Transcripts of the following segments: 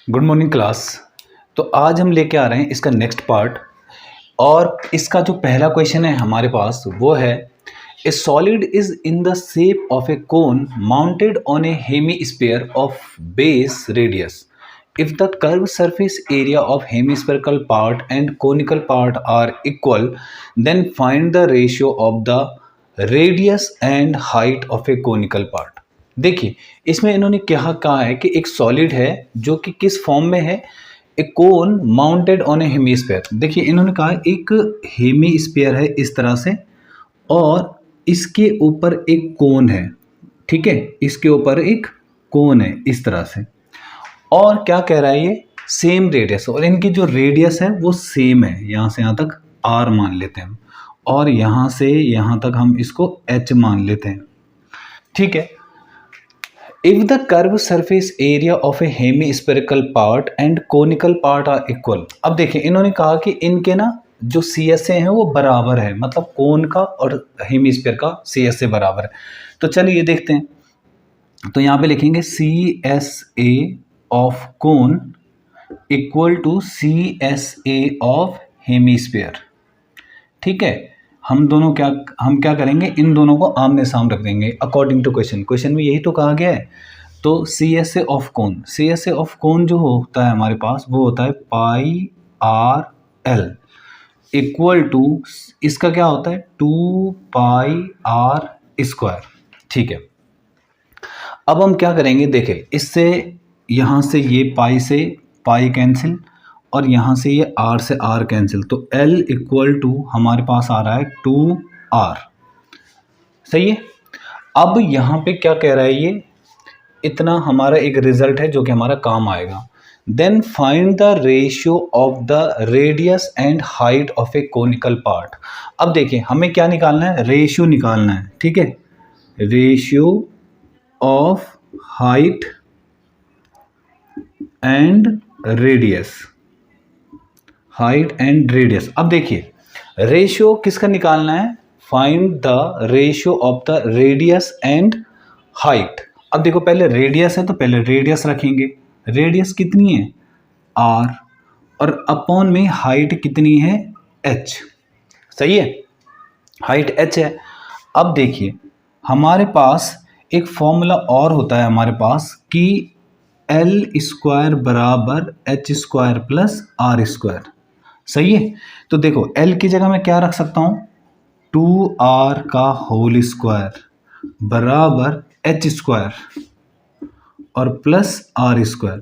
Good morning class. तो आज हम लेके आ रहे हैं इसका नेक्स्ट पार्ट। और इसका जो पहला क्वेश्चन है हमारे पास वो है, ए solid is in the shape of A cone mounted on A hemisphere of base radius. If the curve surface area of hemispherical part and conical part are equal, then find the ratio of the radius and height of a conical part। देखिए इसमें इन्होंने क्या कहा है कि एक solid है जो कि किस फॉर्म में है, एक कोन माउंटेड ऑन ए हेमीस्फीयर। देखिए इन्होंने कहा एक हेमीस्फीयर है इस तरह से और इसके ऊपर एक कोन है, ठीक है, इसके ऊपर एक कोन है इस तरह से। और क्या कह रहा है ये, सेम रेडियस, और इनकी जो रेडियस है वो सेम है, यहाँ से यहाँ तक r मान लेते हैं हम, और यहाँ से यहाँ तक हम इसको h मान लेते हैं, ठीक है। If the curve surface area of a hemispherical part and conical part are equal. अब देखिए इन्होंने कहा कि इनके ना जो सी एस ए हैं वो बराबर है, मतलब कोन का और हेमीस्फीयर का सी एस ए बराबर है। तो चलिए ये देखते हैं। तो यहाँ पे लिखेंगे C S A of cone equal to C S A of hemisphere, ठीक है। हम क्या करेंगे, इन दोनों को आमने सामने रख देंगे अकॉर्डिंग टू क्वेश्चन में यही तो कहा गया है। तो C S A of cone, C S A of cone जो होता है हमारे पास वो होता है pi r l equal to, इसका क्या होता है 2 पाई आर स्क्वायर, ठीक है। अब हम क्या करेंगे, देखें इससे यहाँ से ये पाई से पाई कैंसिल और यहाँ से ये r से r कैंसिल, तो L इक्वल टू हमारे पास आ रहा है 2r, सही है। अब यहाँ पे क्या कह रहा है, ये इतना हमारा एक रिजल्ट है जो कि हमारा काम आएगा। Then find the ratio of the radius and height of a conical part. अब देखिए हमें क्या निकालना है, रेशियो निकालना है, ठीक है, ratio of height and radius, height and radius. अब देखिए रेशियो किसका निकालना है, find the ratio of the radius and height. अब देखो पहले रेडियस है तो पहले रेडियस रखेंगे, रेडियस कितनी है r, और अपॉन में हाइट कितनी है h, सही है, हाइट h है। अब देखिए हमारे पास एक फॉर्मूला और होता है हमारे पास कि L स्क्वायर बराबर h square plus r square, सही है। तो देखो L की जगह मैं क्या रख सकता हूँ, 2r का होल स्क्वायर बराबर h स्क्वायर और प्लस r स्क्वायर।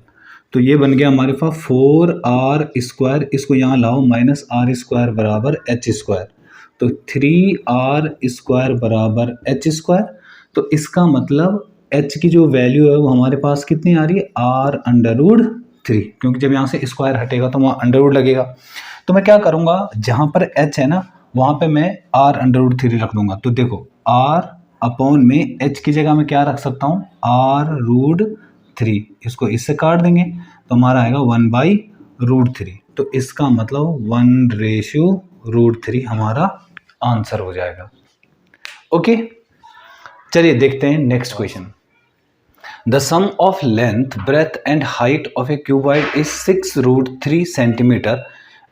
तो ये बन गया हमारे पास 4r स्क्वायर, इसको यहाँ लाओ माइनस r स्क्वायर बराबर h स्क्वायर, तो 3r स्क्वायर बराबर h स्क्वायर। तो इसका मतलब h की जो वैल्यू है वो हमारे पास कितनी आ रही है, r अंडर रूट 3, क्योंकि जब यहाँ से स्क्वायर हटेगा तो वहाँ अंडर रूट लगेगा। तो मैं क्या करूँगा, जहाँ पर h है ना वहाँ पे मैं r अंडर रूट 3 रख दूंगा। तो देखो r अपॉन में h की जगह मैं क्या रख सकता हूँ, r रूट 3, इसको इससे काट देंगे तो हमारा आएगा 1 बाई रूट 3। तो इसका मतलब 1 रेशियो रूट 3 हमारा आंसर हो जाएगा। ओके, चलिए देखते हैं next question. The sum of length breadth and height of a cuboid is 6 root 3 centimetre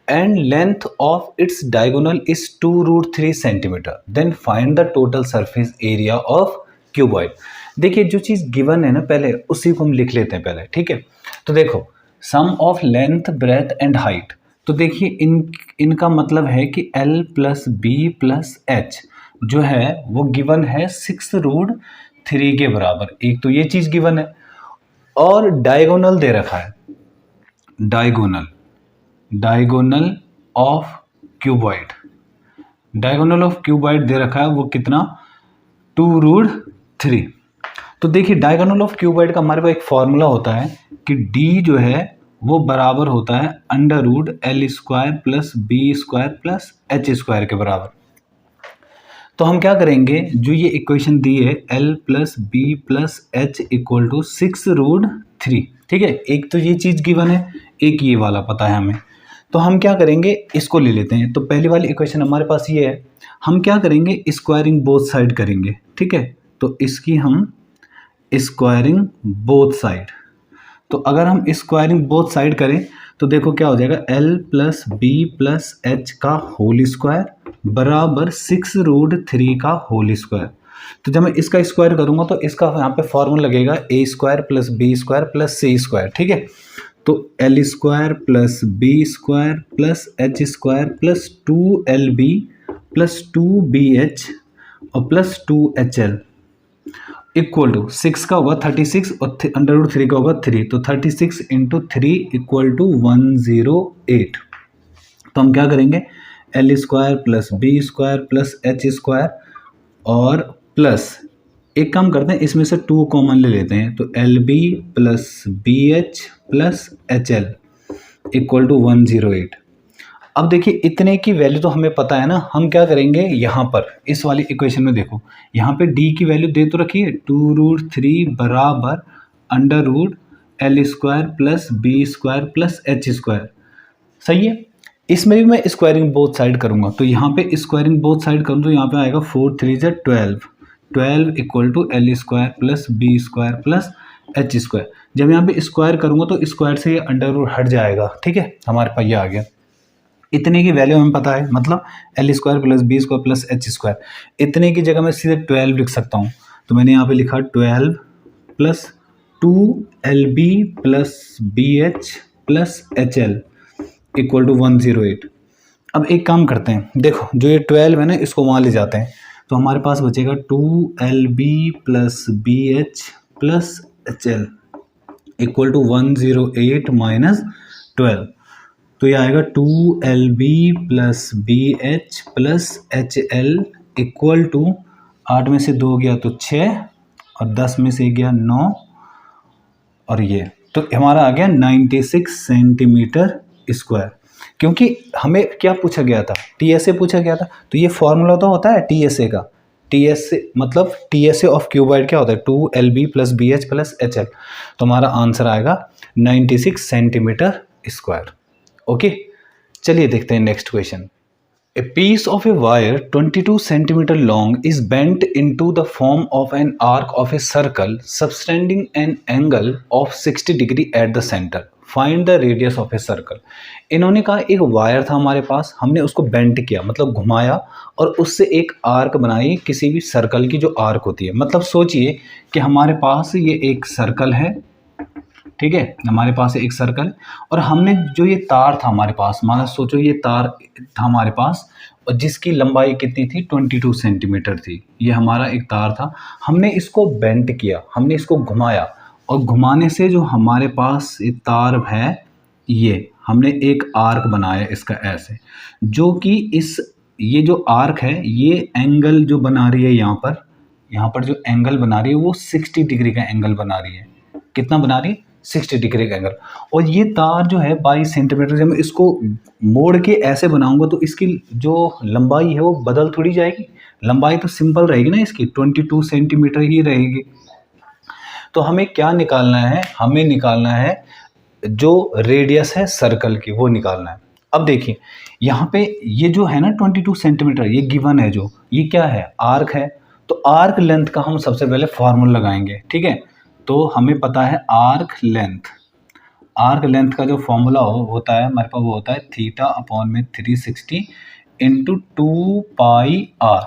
and length of its diagonal is 2 root 3 centimeter, then find the total surface area of cuboid। देखिए जो चीज़ given है ना पहले उसी को हम लिख लेते हैं पहले, ठीक है। तो देखो sum of length breadth and height, तो देखिए इनका मतलब है कि L plus B plus H जो है वो गिवन है 6 रूट 3 के बराबर। एक तो ये चीज़ गिवन है और डायगोनल दे रखा है, diagonal of cuboid, diagonal of cuboid दे रखा है वो कितना 2 रूट 3। तो देखिए डायगोनल ऑफ क्यूबॉइड का हमारे पास एक फॉर्मूला होता है कि d जो है वो बराबर होता है under root L square plus B square plus H square के बराबर। तो हम क्या करेंगे, जो ये इक्वेशन दी है L plus B plus H equal to 6 root 3, ठीक है। एक तो ये चीज़ गिवन है, एक ये वाला पता है हमें, तो हम क्या करेंगे इसको ले लेते हैं। तो पहली वाली इक्वेशन हमारे पास ये है, हम क्या करेंगे स्क्वायरिंग बोथ साइड करेंगे, ठीक है। तो इसकी हम स्क्वायरिंग बोथ साइड, तो अगर हम स्क्वायरिंग बोथ साइड करें तो देखो क्या हो जाएगा, l plus B plus H का होल स्क्वायर बराबर 6√3 का होल स्क्वायर। तो जब मैं इसका स्क्वायर करूंगा तो इसका यहाँ पे फॉर्मूला लगेगा a square plus B square plus C square. ठीक है, तो l square plus B square plus H square plus 2lb plus 2bh और प्लस 2hl इक्वल टू 6 का होगा 36 और √3 का होगा 3, तो 36 इंटू 3 इक्वल टू 108। तो हम क्या करेंगे, L square plus B square plus H square और प्लस एक काम करते हैं, इसमें से 2 कॉमन ले लेते हैं, तो L B plus B H plus H L equal to 108। अब देखिए इतने की वैल्यू तो हमें पता है ना, हम क्या करेंगे यहाँ पर इस वाली इक्वेशन में देखो, यहाँ पे d की वैल्यू दे तो रखी है 2√3 बराबर under root l² plus B square plus H square. सही है, इसमें भी मैं स्क्वायरिंग बोथ साइड करूँगा, तो यहाँ पे स्क्वायरिंग बोथ साइड करूँ तो यहाँ पे आएगा 4 3 जा 12 equal to l² plus B square plus H square. जब यहाँ पे स्क्वायर करूँगा तो स्क्वायर से ये अंडर रूट हट जाएगा। ठीक है, हमारे पास ये आ गया, इतने की वैल्यू हमें पता है, मतलब l² plus B square plus H square. इतने की जगह मैं सीधे 12 लिख सकता हूँ, तो मैंने यहाँ पे लिखा 12 plus 2lb plus B H plus H L equal to 108। अब एक काम करते हैं, देखो जो ये 12 है ना इसको वहाँ ले जाते हैं, तो हमारे पास बचेगा 2lb plus B H plus H L equal to 108 minus 12। तो ये आएगा 2lb plus B H plus H L equal to 8 में से 2 गया तो 6 और 10 में से गया 9 और ये, तो हमारा आ गया 96 सेंटीमीटर स्क्वायर। क्योंकि हमें क्या पूछा गया था, टीएसए पूछा गया था, तो ये फॉर्मूला तो होता है टीएसए का, टीएसए मतलब टीएसए ऑफ क्यूबॉइड क्या होता है 2lb plus B H plus H L. तो हमारा आंसर आएगा 96 सेंटीमीटर स्क्वायर। ओके, चलिए देखते हैं next question. A piece of a wire 22 centimeter long is bent into the form of an arc of a circle subtending an angle of 60 degree at the center. Find the radius of a circle. इन्होंने कहा एक wire था हमारे पास, हमने उसको bent किया मतलब घुमाया और उससे एक आर्क बनाई, किसी भी सर्कल की जो आर्क होती है। मतलब सोचिए कि हमारे पास ये एक सर्कल है, ठीक है, हमारे पास एक सर्कल और हमने जो ये तार था हमारे पास, मान लो सोचो ये तार था हमारे पास और जिसकी लंबाई कितनी थी 22 सेंटीमीटर थी। ये हमारा एक तार था, हमने इसको बेंट किया, हमने इसको घुमाया और घुमाने से जो हमारे पास ये तार है, ये हमने एक आर्क बनाया इसका ऐसे, जो कि ये जो आर्क है ये एंगल जो बना रही है यहाँ पर जो एंगल बना रही है वो 60 डिग्री का एंगल बना रही है। कितना बना रही है 60 डिग्री का एंगल। और ये तार जो है 22 सेंटीमीटर, जब मैं इसको मोड़ के ऐसे बनाऊंगा तो इसकी जो लंबाई है वो बदल थोड़ी जाएगी, लंबाई तो सिंपल रहेगी ना, इसकी 22 सेंटीमीटर ही रहेगी। तो हमें क्या निकालना है, हमें निकालना है जो रेडियस है सर्कल की, वो निकालना है। अब देखिए यहाँ पे ये जो है ना 22 सेंटीमीटर ये गिवन है, जो ये क्या है आर्क है, तो आर्क लेंथ का हम सबसे पहले फॉर्मूला लगाएंगे। ठीक है, तो हमें पता है आर्क लेंथ का जो फॉर्मूला होता है हमारे पास वो होता है θ/360 इंटू 2πr।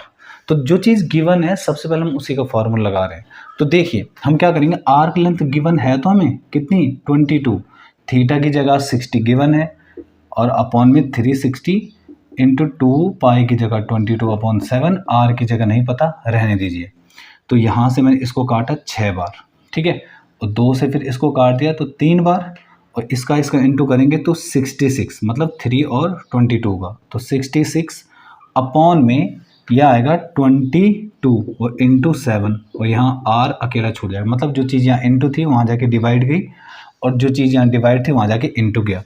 तो जो चीज़ गिवन है सबसे पहले हम उसी का फॉर्मूला लगा रहे हैं। तो देखिए हम क्या करेंगे, आर्क लेंथ गिवन है तो हमें कितनी 22, थीटा की जगह 60 गिवन है और अपॉन में 360 इंटू 2π की जगह 22/7, आर की जगह नहीं पता, रहने दीजिए। तो यहाँ से मैंने इसको काटा 6 बार, ठीक है, और 2 से फिर इसको काट दिया तो 3 बार, और इसका इंटू करेंगे तो 66, मतलब 3 और 22 का, तो 66 अपॉन में यह आएगा 22 और इंटू 7, और यहाँ आर अकेला छूट जाएगा, मतलब जो चीज़ यहाँ इंटू थी वहाँ जाके डिवाइड गई और जो चीज़ यहाँ डिवाइड थी वहाँ जाके इंटू गया।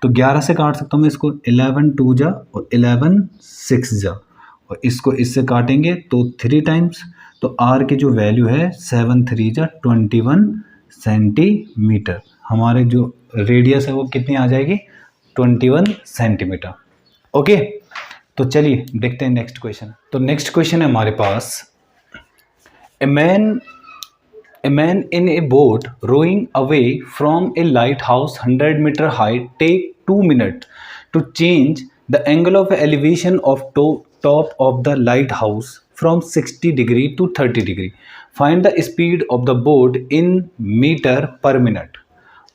तो 11 से काट सकता हूँ मैं इसको, 11 2 जा और 11 6 जा, और इसको इससे काटेंगे तो 3 टाइम्स, तो आर की जो वैल्यू है 7 3 जा 21 सेंटीमीटर। हमारे जो रेडियस है वो कितनी आ जाएगी 21 सेंटीमीटर। ओके, तो चलिए देखते हैं नेक्स्ट क्वेश्चन। तो नेक्स्ट क्वेश्चन है हमारे पास, a man A man in a boat rowing away from a lighthouse 100 meter high take 2 minutes to change the angle of elevation of top of the lighthouse from 60 degree to 30 degree. Find the speed of the boat in meter per minute.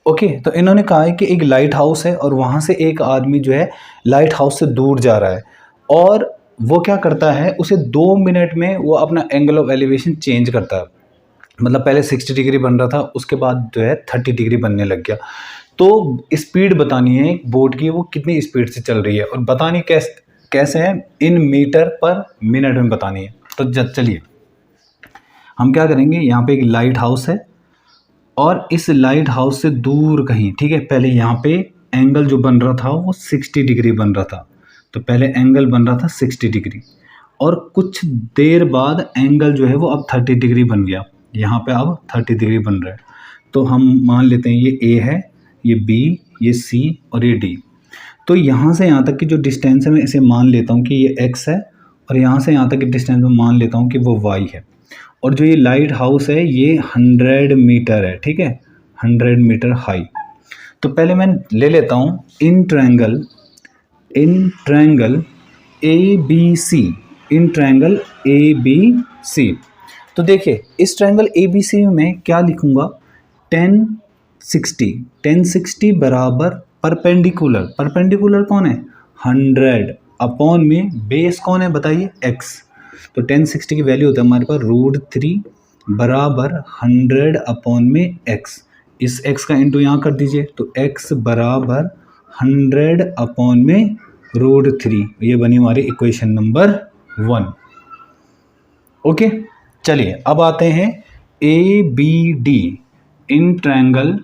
Okay तो इन्होंने कहा है कि एक light house है और वहाँ से एक आदमी जो है लाइट हाउस से दूर जा रहा है और वो क्या करता है, उसे 2 मिनट में वो अपना एंगल ऑफ एलिवेशन चेंज करता है। मतलब पहले 60 डिग्री बन रहा था, उसके बाद जो है 30 डिग्री बनने लग गया। तो स्पीड बतानी है बोट की, वो कितनी स्पीड से चल रही है और बतानी कैसे है, इन मीटर पर मिनट में बतानी है। तो चलिए हम क्या करेंगे, यहाँ पे एक लाइट हाउस है और इस लाइट हाउस से दूर कहीं, ठीक है, पहले यहाँ पे एंगल जो बन रहा था वो 60 डिग्री बन रहा था। तो पहले एंगल बन रहा था 60 डिग्री और कुछ देर बाद एंगल जो है वो अब 30 डिग्री बन गया। यहाँ पे अब 30 डिग्री बन रहा है। तो हम मान लेते हैं ये ए है, ये बी, ये सी और ये डी। तो यहाँ से यहाँ तक की जो डिस्टेंस है मैं इसे मान लेता हूँ कि ये एक्स है और यहाँ से यहाँ तक की डिस्टेंस में मान लेता हूँ कि वो वाई है। और जो ये लाइट हाउस है ये 100 मीटर है, ठीक है, 100 मीटर हाई। तो पहले मैं ले लेता हूँ in triangle A B C, in triangle A B C. तो देखिए इस ट्रायंगल ए बी सी में क्या लिखूँगा, 1060 बराबर परपेंडिकुलर कौन है, 100 अपॉन में बेस कौन है बताइए, x। तो 1060 की वैल्यू होता है हमारे पास √3 बराबर 100 अपॉन में x। इस x का इंटू यहाँ कर दीजिए, तो x बराबर 100 अपॉन में √3। ये बनी हमारी इक्वेशन नंबर 1। ओके चलिए अब आते हैं A B D, in triangle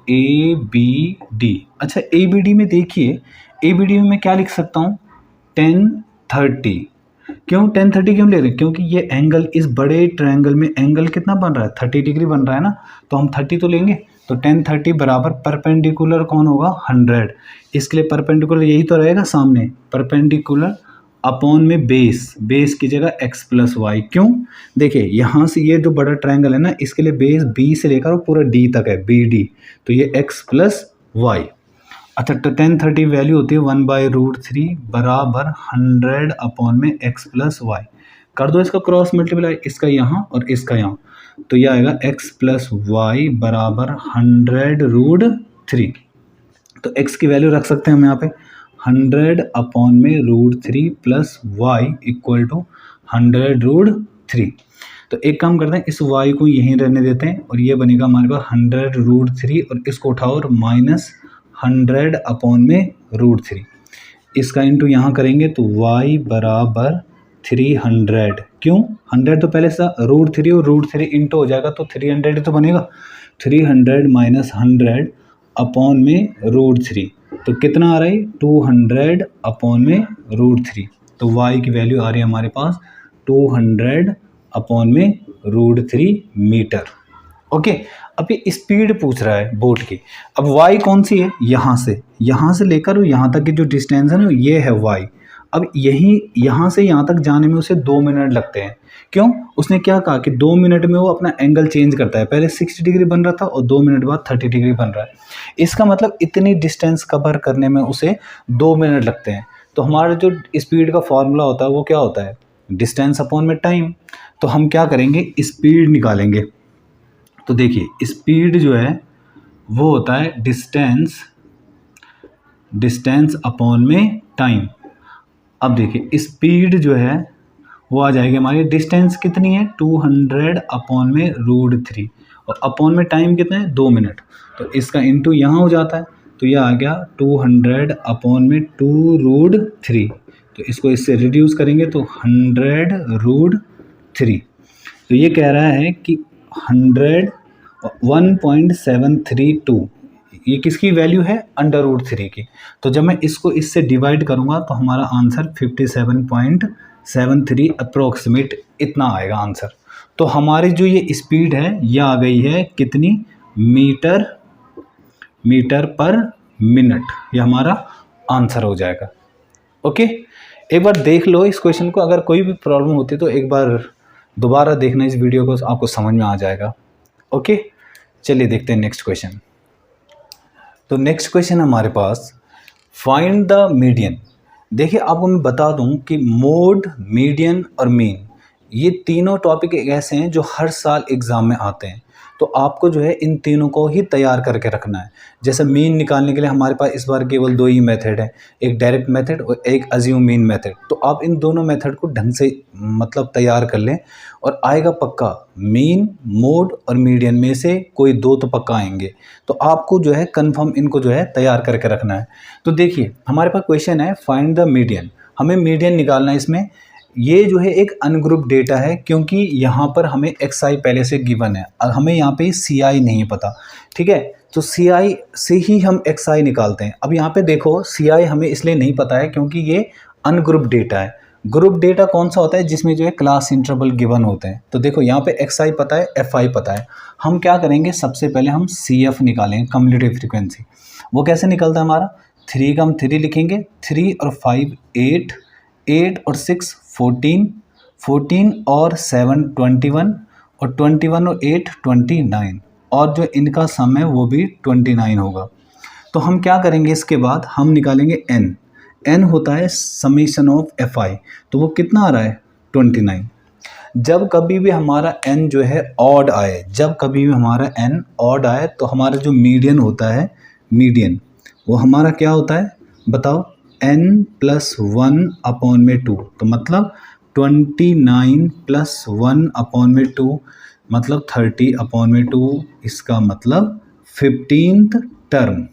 A B D. अच्छा ए बी डी में देखिए, ए बी डी में मैं क्या लिख सकता हूँ, 1030। क्यों 1030 क्यों ले रहे हैं, क्योंकि ये एंगल इस बड़े ट्रायंगल में एंगल कितना बन रहा है, 30 डिग्री बन रहा है ना, तो हम 30 तो लेंगे। तो 1030 बराबर परपेंडिकुलर कौन होगा, 100। इसके लिए परपेंडिकुलर यही तो रहेगा सामने, परपेंडिकुलर अपॉन में बेस की जगह x प्लस वाई। क्यों, देखिए यहाँ से ये जो बड़ा ट्रायंगल है ना, इसके लिए बेस b से लेकर पूरा d तक है, बी डी, तो ये x प्लस वाई। अच्छा तो 1030 वैल्यू होती है 1/√3 बराबर 100 अपॉन में x प्लस वाई। कर दो इसका क्रॉस मल्टीप्लाई, इसका यहाँ और इसका यहाँ, तो यह आएगा x प्लस वाई बराबर 100√3। तो x की वैल्यू रख सकते हैं हम यहाँ पे 100 अपॉन में √3 प्लस वाई इक्वल टू 100√3। तो एक काम करते हैं, इस y को यहीं रहने देते हैं और ये बनेगा हमारे पास 100√3 और इसको उठाओ और माइनस 100 अपॉन में √3। इसका इंटू यहाँ करेंगे तो y बराबर 300। क्यों, 100 तो पहले से √3 और √3 इंटू हो जाएगा तो 300 ही तो बनेगा। 300 माइनस 100 अपॉन में √3, तो कितना आ रहा है, 200 अपॉन में √3। तो y की वैल्यू आ रही है हमारे पास 200 अपॉन में √3 मीटर। ओके अब ये स्पीड पूछ रहा है बोट की। अब y कौन सी है, यहाँ से लेकर यहाँ तक की जो डिस्टेंस है ना, ये है y। अब यहाँ से यहाँ तक जाने में उसे 2 मिनट लगते हैं। क्यों, उसने क्या कहा कि 2 मिनट में वो अपना एंगल चेंज करता है, पहले 60 डिग्री बन रहा था और 2 मिनट बाद 30 डिग्री बन रहा है। इसका मतलब इतनी डिस्टेंस कवर करने में उसे 2 मिनट लगते हैं। तो हमारा जो स्पीड का फॉर्मूला होता है वो क्या होता है, डिस्टेंस अपॉन में टाइम। तो हम क्या करेंगे, स्पीड निकालेंगे। तो देखिए स्पीड जो है वो होता है डिस्टेंस अपॉन में टाइम। अब देखिए स्पीड जो है वो आ जाएगी हमारी, डिस्टेंस कितनी है 200 अपॉन में √3 और अपॉन में टाइम कितना है 2 मिनट। तो इसका इंटू यहाँ हो जाता है, तो यह आ गया 200 अपॉन में 2√3। तो इसको इससे रिड्यूस करेंगे तो 100√3। तो ये कह रहा है कि 1.732 ये किसकी वैल्यू है, √3 की। तो जब मैं इसको इससे डिवाइड करूँगा तो हमारा आंसर 57.73 अप्रोक्सीमेट इतना आएगा आंसर। तो हमारी जो ये स्पीड है यह आ गई है कितनी, मीटर पर मिनट। ये हमारा आंसर हो जाएगा। ओके एक बार देख लो इस क्वेश्चन को, अगर कोई भी प्रॉब्लम होती है तो एक बार दोबारा देखना इस वीडियो को, आपको समझ में आ जाएगा। ओके, चलिए देखते हैं नेक्स्ट क्वेश्चन। तो नेक्स्ट क्वेश्चन हमारे पास, फाइंड द मीडियन। देखिए आपको मैं बता दूं कि मोड, मीडियन और मीन, ये तीनों टॉपिक ऐसे हैं जो हर साल एग्ज़ाम में आते हैं। तो आपको जो है इन तीनों को ही तैयार करके रखना है। जैसे मीन निकालने के लिए हमारे पास इस बार केवल 2 ही मेथड है, एक डायरेक्ट मेथड और एक अज्यूम मीन मेथड। तो आप इन दोनों मेथड को ढंग से मतलब तैयार कर लें और आएगा पक्का। मीन, मोड और मीडियन में से कोई 2 तो पक्का आएंगे। तो आपको जो है कन्फर्म इनको जो है तैयार करके रखना है। तो देखिए हमारे पास क्वेश्चन है फाइंड द मीडियन, हमें मीडियन निकालना है। इसमें ये जो है एक अनग्रुप डेटा है, क्योंकि यहाँ पर हमें एक्स पहले से गिवन है और हमें यहाँ पे सी आई नहीं पता। ठीक है, तो सी आई से ही हम एक्स निकालते हैं। अब यहाँ पे देखो सी आई हमें इसलिए नहीं पता है क्योंकि ये अनग्रुप डेटा है। ग्रुप डेटा कौन सा होता है, जिसमें जो है क्लास इंटरवल गिवन होते हैं। तो देखो यहाँ पे एक्स आई पता है, एफ आई पता है। हम क्या करेंगे, सबसे पहले हम सी एफ निकालेंगे, कम्युलेटिव फ्रिक्वेंसी। वो कैसे निकलता है हमारा, 3 का हम 3 लिखेंगे, 3 और 5 8, 8 और 6 14, 14 और 7 21, और 21 और 8 29, और जो इनका सम है वो भी 29 होगा। तो हम क्या करेंगे, इसके बाद हम निकालेंगे n। n होता है समीशन ऑफ एफ आई, तो वो कितना आ रहा है 29। जब कभी भी हमारा n जो है ऑड आए, जब कभी भी हमारा n ऑड आए, तो हमारा जो मीडियन होता है, मीडियन वो हमारा क्या होता है बताओ, n + 1/2। तो मतलब 29 + 1/2 मतलब 30/2। इसका मतलब 15th टर्म,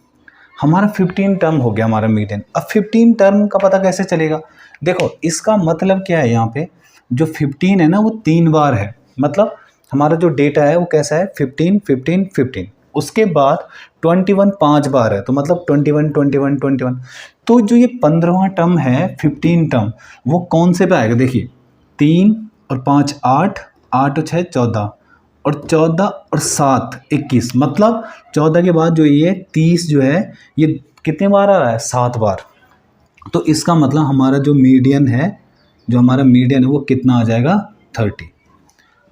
हमारा 15 टर्म हो गया हमारा मीडियन। अब 15 टर्म का पता कैसे चलेगा, देखो इसका मतलब क्या है, यहाँ पे जो 15 है ना वो 3 बार है। मतलब हमारा जो डेटा है वो कैसा है, 15 15 15। उसके बाद 21 5 बार है, तो मतलब 21 21 21। तो जो ये 15वां टर्म है 15 टर्म, वो कौन से पे आएगा, देखिए 3 और 5 8, 8 और 6 14, और 14 और 7 21। मतलब 14 के बाद जो ये 30 जो है ये कितने बार आ रहा है, 7 बार। तो इसका मतलब हमारा जो मीडियन है, जो हमारा मीडियन है वो कितना आ जाएगा 30।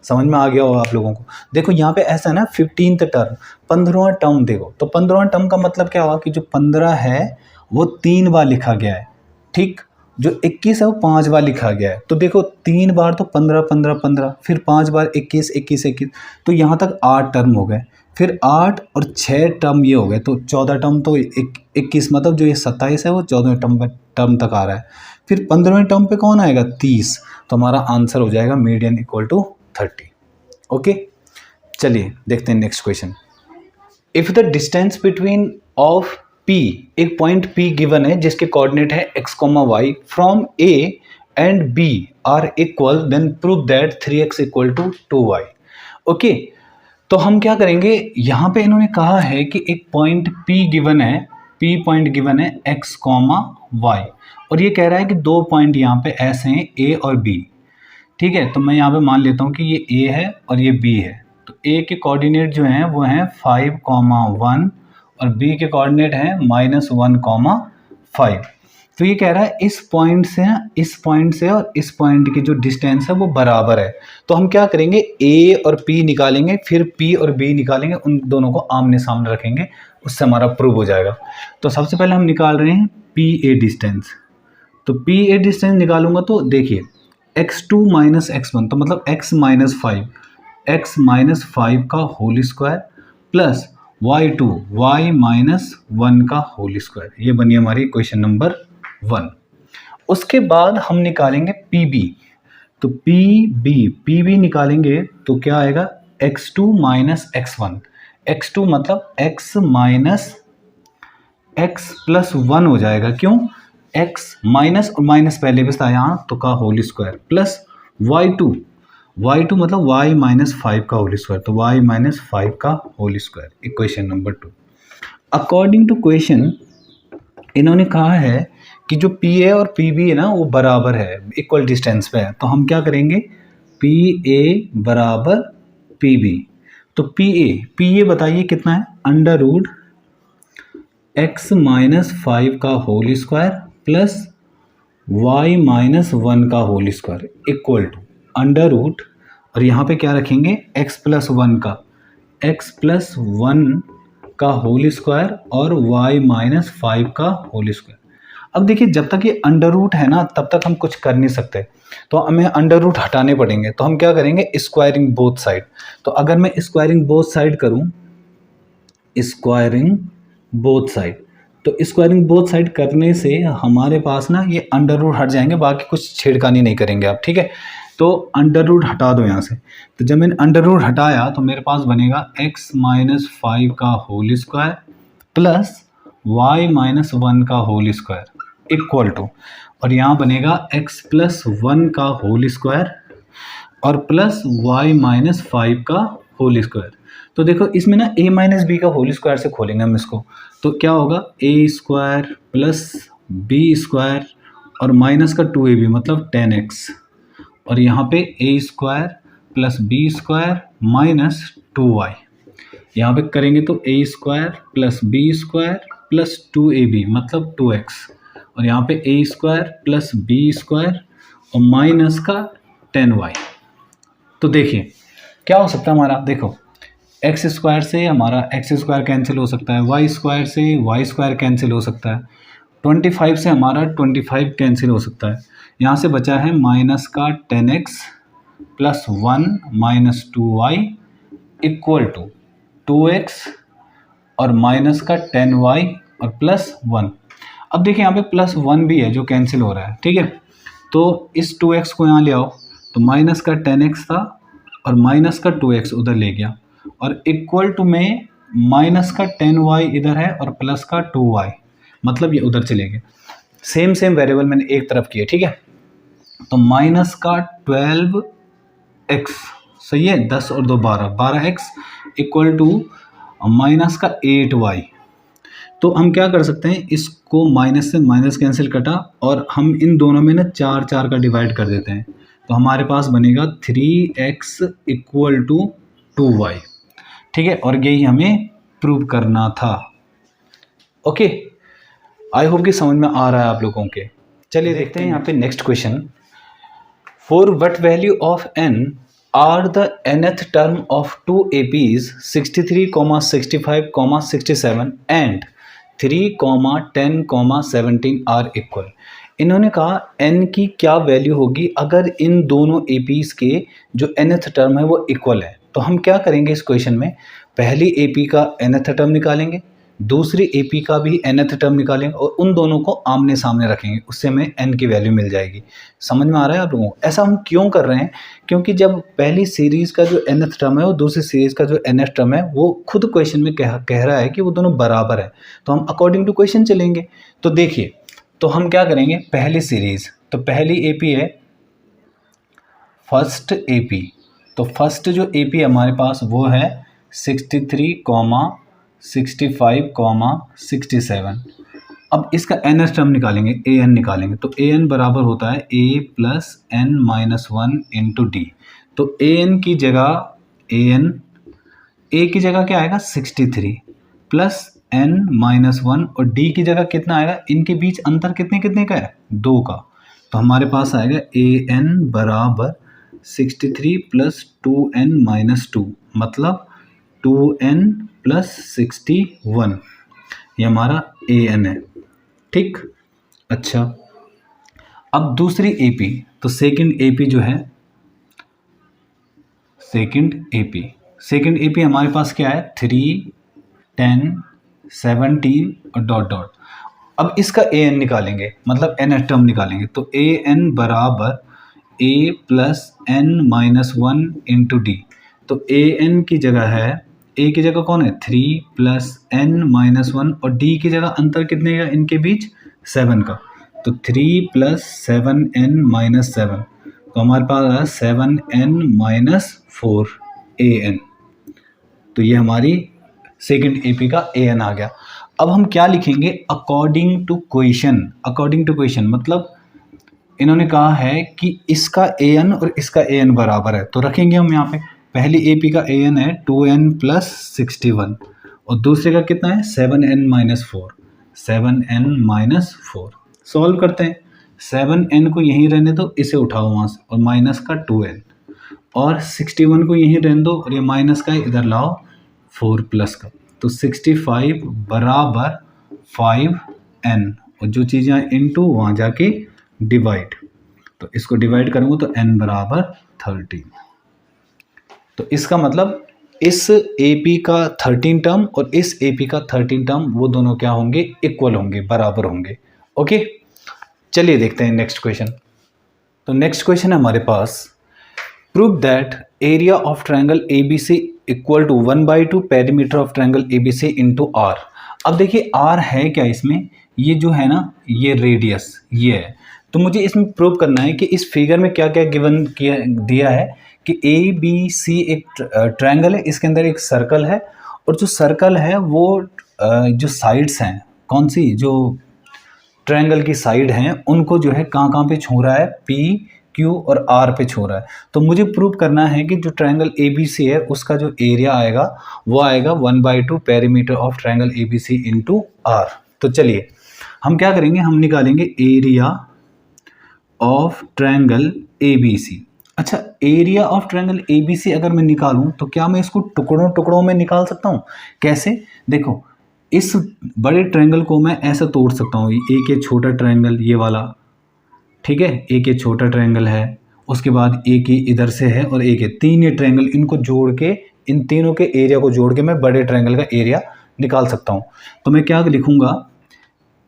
समझ में आ गया होगा आप लोगों को। देखो यहाँ पे ऐसा है ना, 15th टर्म, 15वां टर्म। देखो तो 15वां टर्म का मतलब क्या हुआ कि जो 15 है वो 3 बार लिखा गया है। ठीक, जो 21 है वो 5 बार लिखा गया है। तो देखो 3 बार तो 15 15 15, फिर 5 बार 21 21 21, तो यहाँ तक 8 टर्म हो गए। फिर 8 और 6 टर्म ये हो गए, तो 14 टर्म तो 21, मतलब जो ये 27 है वो 14वें टर्म तक आ रहा है। फिर 15वें टर्म पे कौन आएगा 30। तो हमारा आंसर हो जाएगा मीडियन = 30। ओके, चलिए देखते हैं next question. If the distance between of P, एक पॉइंट P गिवन है जिसके कोऑर्डिनेट है x, y from A and B are equal, then prove that 3x = 2y। Okay, तो हम क्या करेंगे, यहाँ पे इन्होंने कहा है कि एक पॉइंट P गिवन है, P पॉइंट गिवन है x, y, और ये कह रहा है कि 2 पॉइंट यहाँ पे ऐसे हैं A और B। ठीक है, तो मैं यहाँ पे मान लेता हूँ कि ये A है और ये B है। तो A के कोऑर्डिनेट जो हैं वो हैं 5, 1, और B के कोऑर्डिनेट हैं -1, 5। तो ये कह रहा है इस पॉइंट से और इस पॉइंट की जो डिस्टेंस है वो बराबर है। तो हम क्या करेंगे, A और P निकालेंगे, फिर P और B निकालेंगे, उन दोनों को आमने सामने रखेंगे, उससे हमारा प्रूव हो जाएगा। तो सबसे पहले हम निकाल रहे हैं PA डिस्टेंस। तो PA डिस्टेंस निकालूंगा तो देखिए x2 - x1, तो मतलब x - 5, x - 5 का whole square plus y2 y - 1 का होल स्क्वायर। ये बनी हमारी क्वेश्चन नंबर 1। उसके बाद हम निकालेंगे PB। तो PB निकालेंगे तो क्या आएगा, x2 - x1। x2 मतलब x माइनस x + 1 हो जाएगा, क्यों, x माइनस और माइनस पहले भी था यहाँ, तो का होल स्क्वायर प्लस y2 मतलब y - 5 का होल स्क्वायर, तो y - 5 का होल स्क्वायर। Equation number 2। According to question इन्होंने कहा है कि जो PA और PB है ना वो बराबर है, इक्वल डिस्टेंस पे है। तो हम क्या करेंगे, PA = PB। तो PA बताइए कितना है, √x - 5 का होल स्क्वायर प्लस y - 1 का होल स्क्वायर इक्वल टू √x और यहाँ पे क्या रखेंगे x प्लस वन का, x प्लस वन का होल स्क्वायर और y माइनस 5 का होल स्क्वायर। अब देखिए जब तक ये अंडर रूट है ना तब तक हम कुछ कर नहीं सकते, तो हमें अंडर रूट हटाने पड़ेंगे। तो हम क्या करेंगे, स्क्वायरिंग बोथ साइड। तो अगर मैं स्क्वायरिंग बोथ साइड करूं, स्क्वायरिंग बोथ साइड, तो स्क्वायरिंग बोथ साइड करने से हमारे पास ना ये अंडर रूट हट जाएंगे, बाकी कुछ छेड़खानी नहीं करेंगे आप, ठीक है। तो अंडर रूट हटा दो यहाँ से। तो जब मैंने अंडर रूट हटाया तो मेरे पास बनेगा x माइनस 5 का whole square plus y minus 1 का होल स्क्वायर इक्वल टू, और यहाँ बनेगा x प्लस 1 का होल स्क्वायर और प्लस y माइनस 5 का होल स्क्वायर। तो देखो इसमें ना a माइनस बी का होल स्क्वायर से खोलेंगे हम इसको, तो क्या होगा a square plus B square और माइनस का 2ab मतलब 10x, और यहाँ पे a square plus B square minus 2y। यहाँ पे करेंगे तो a square plus B square plus 2ab मतलब 2x, और यहाँ पे a square plus B square और माइनस का 10y। तो देखिए क्या हो सकता है हमारा, देखो एक्स स्क्वायर से हमारा एक्स स्क्वायर कैंसिल हो सकता है, वाई स्क्वायर से वाई स्क्वायर कैंसिल हो सकता है, 25 से हमारा 25 कैंसिल हो सकता है। यहाँ से बचा है माइनस का 10x plus 1 minus 2y equal to 2x और माइनस का 10y और प्लस 1। अब देखिए यहाँ पे प्लस 1 भी है जो कैंसिल हो रहा है, ठीक है। तो इस 2x को यहाँ ले आओ, तो माइनस का 10x था और माइनस का 2x उधर ले गया, और इक्वल टू में माइनस का 10y इधर है और प्लस का 2y मतलब ये उधर चले गए। सेम सेम वेरिएबल मैंने एक तरफ किए, ठीक है। तो माइनस का 12x, सही है, 10 और 2 12, 12x इक्वल टू माइनस का 8y। तो हम क्या कर सकते हैं, इसको माइनस से माइनस कैंसिल कटा और हम इन दोनों में ना 4 4 का डिवाइड कर देते हैं, तो हमारे पास बनेगा 3x इक्वल टू 2y, ठीक है। और यही हमें प्रूव करना था। ओके, आई होप कि समझ में आ रहा है आप लोगों के। चलिए देखते हैं यहाँ पे next question. For what value of n are the nth term of 2 APs 63, 65, 67 and 3, 10, 17 are equal. इन्होंने कहा n की क्या वैल्यू होगी अगर इन दोनों APs के जो nth टर्म है वो इक्वल है। तो हम क्या करेंगे इस क्वेश्चन में, पहली AP का nth टर्म निकालेंगे, दूसरी AP का भी nth टर्म निकालेंगे और उन दोनों को आमने सामने रखेंगे, उससे हमें n की वैल्यू मिल जाएगी। समझ में आ रहा है आप लोगों को? ऐसा हम क्यों कर रहे हैं, क्योंकि जब पहली सीरीज़ का जो nth टर्म है और दूसरी सीरीज़ का जो nth टर्म है वो खुद क्वेश्चन में कह रहा है कि वो दोनों बराबर है, तो हम अकॉर्डिंग टू क्वेश्चन चलेंगे। तो देखिए, तो हम क्या करेंगे, पहली सीरीज़, तो पहली AP है फर्स्ट AP, तो फर्स्ट जो AP हमारे पास वो है 63, 65, 67। अब इसका nth टर्म निकालेंगे, an निकालेंगे, तो an बराबर होता है a plus n minus 1 into D. तो an की जगह a की जगह क्या आएगा 63 प्लस n माइनस 1 और d की जगह कितना आएगा, इनके बीच अंतर कितने कितने का है, 2 का। तो हमारे पास आएगा an बराबर 63 प्लस 2n माइनस 2 मतलब 2n प्लस 61, ये हमारा an है, ठीक। अच्छा, अब दूसरी AP, तो सेकंड AP जो है, सेकंड AP हमारे पास क्या है 3, 10, 17 और डॉट डॉट। अब इसका an निकालेंगे, मतलब nth टर्म निकालेंगे, तो an बराबर a plus n minus 1 into D. तो an की जगह है, a की जगह कौन है 3 प्लस n माइनस 1 और d की जगह अंतर कितने का इनके बीच 7 का, तो 3 प्लस 7n माइनस 7, तो हमारे पास आया 7n माइनस 4 an। तो ये हमारी सेकंड AP का an आ गया। अब हम क्या लिखेंगे, अकॉर्डिंग टू क्वेश्चन मतलब इन्होंने कहा है कि इसका an और इसका an बराबर है, तो रखेंगे हम यहाँ पे। पहली AP का an है 2n प्लस 61 और दूसरे का कितना है 7n minus 4, 7n minus 4। Solve करते हैं, 7n को यहीं रहने दो, इसे उठाओ वहाँ से, और माइनस का 2n और 61 को यहीं रहने दो और ये माइनस का इधर लाओ 4 प्लस का, तो 65 बराबर 5n, और जो चीज़ यहाँ इंटू वहाँ जाके डिवाइड, तो इसको डिवाइड करूँगा तो n बराबर 13। तो इसका मतलब इस AP का 13 टर्म और इस AP का 13 टर्म वो दोनों क्या होंगे, इक्वल होंगे, बराबर होंगे। ओके, चलिए देखते हैं नेक्स्ट क्वेश्चन। तो नेक्स्ट क्वेश्चन है हमारे पास, prove that area of triangle ABC equal to 1/2 perimeter of triangle ABC into R। अब देखिए R है क्या इसमें, ये जो है ना ये रेडियस ये है, तो मुझे इसमें प्रूव करना है कि इस फिगर में क्या क्या गिवन किया दिया है कि ABC एक ट्रायंगल है, इसके अंदर एक सर्कल है, और जो सर्कल है वो जो साइड्स हैं, कौन सी जो ट्रायंगल की साइड हैं उनको जो है कहाँ कहाँ पे छू रहा है, P, Q और R पे छू रहा है। तो मुझे प्रूव करना है कि जो ट्रायंगल ABC है उसका जो एरिया आएगा वो आएगा 1/2 perimeter of triangle ABC into R। तो चलिए हम क्या करेंगे, हम निकालेंगे एरिया ऑफ ट्रायंगल ABC। अच्छा, एरिया ऑफ ट्रायंगल ABC अगर मैं निकालूं तो क्या मैं इसको टुकड़ों टुकड़ों में निकाल सकता हूं? कैसे? देखो, इस बड़े ट्रायंगल को मैं ऐसा तोड़ सकता हूँ, एक ये छोटा ट्रायंगल ये वाला, ठीक है, एक ये छोटा ट्रायंगल है, उसके बाद एक ही इधर से है और एक है, तीन ये ट्रायंगल, इनको जोड़ के इन तीनों के एरिया को जोड़ के मैं बड़े ट्रायंगल का एरिया निकाल सकता हूँ। तो मैं क्या लिखूँगा,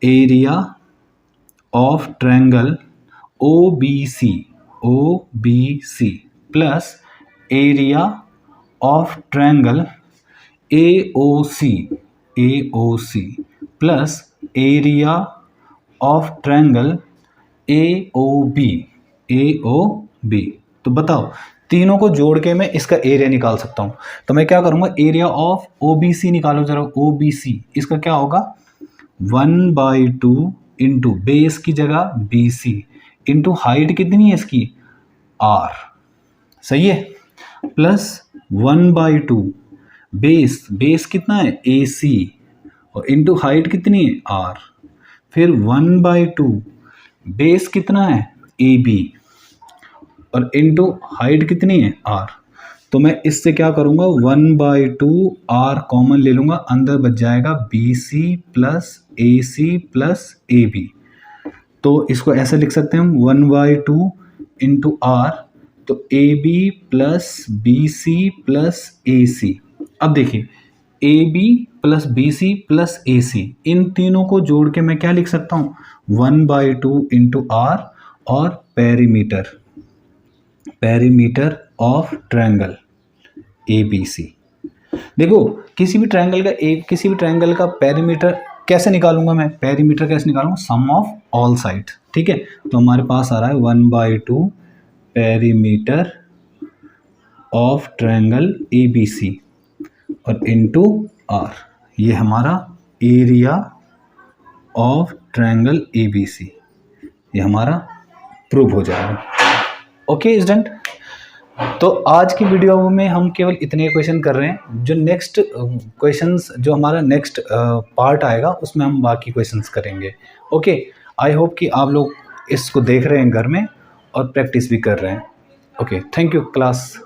area of triangle OBC plus area of triangle AOC plus area of triangle AOB। तो बताओ, तीनों को जोड़ के मैं इसका एरिया निकाल सकता हूँ। तो मैं क्या करूँगा, एरिया ऑफ OBC निकालो जरा, OBC इसका क्या होगा 1/2 इंटू बेस की जगह BC इंटू हाइट कितनी है इसकी R, सही है, प्लस 1/2 बेस कितना है AC और इंटू हाइट कितनी है R, फिर 1/2 बेस कितना है AB और इंटू हाइट कितनी है R। तो मैं इससे क्या करूँगा 1/2 R कॉमन ले लूँगा, अंदर बच जाएगा BC plus AC plus AB। तो इसको ऐसे लिख सकते हैं हम 1/2 इंटू R, तो AB plus BC plus AC। अब देखिए AB plus BC plus AC, इन तीनों को जोड़ के मैं क्या लिख सकता हूँ 1/2 इंटू R और पेरीमीटर ऑफ ट्रायंगल ABC। देखो किसी भी ट्रायंगल का पेरीमीटर कैसे निकालूंगा मैं, पेरीमीटर कैसे निकालूंगा, सम ऑफ ऑल साइड, ठीक है। तो हमारे पास आ रहा है 1/2 पेरीमीटर ऑफ ट्रायंगल ABC और इनटू R, ये हमारा एरिया ऑफ ट्रायंगल ABC, ये हमारा प्रूव हो जाएगा। ओके स्टूडेंट, तो आज की वीडियो में हम केवल इतने क्वेश्चन कर रहे हैं, जो नेक्स्ट क्वेश्चंस जो हमारा नेक्स्ट पार्ट आएगा उसमें हम बाकी क्वेश्चंस करेंगे। ओके, आई होप कि आप लोग इसको देख रहे हैं घर में और प्रैक्टिस भी कर रहे हैं। Okay, thank you class.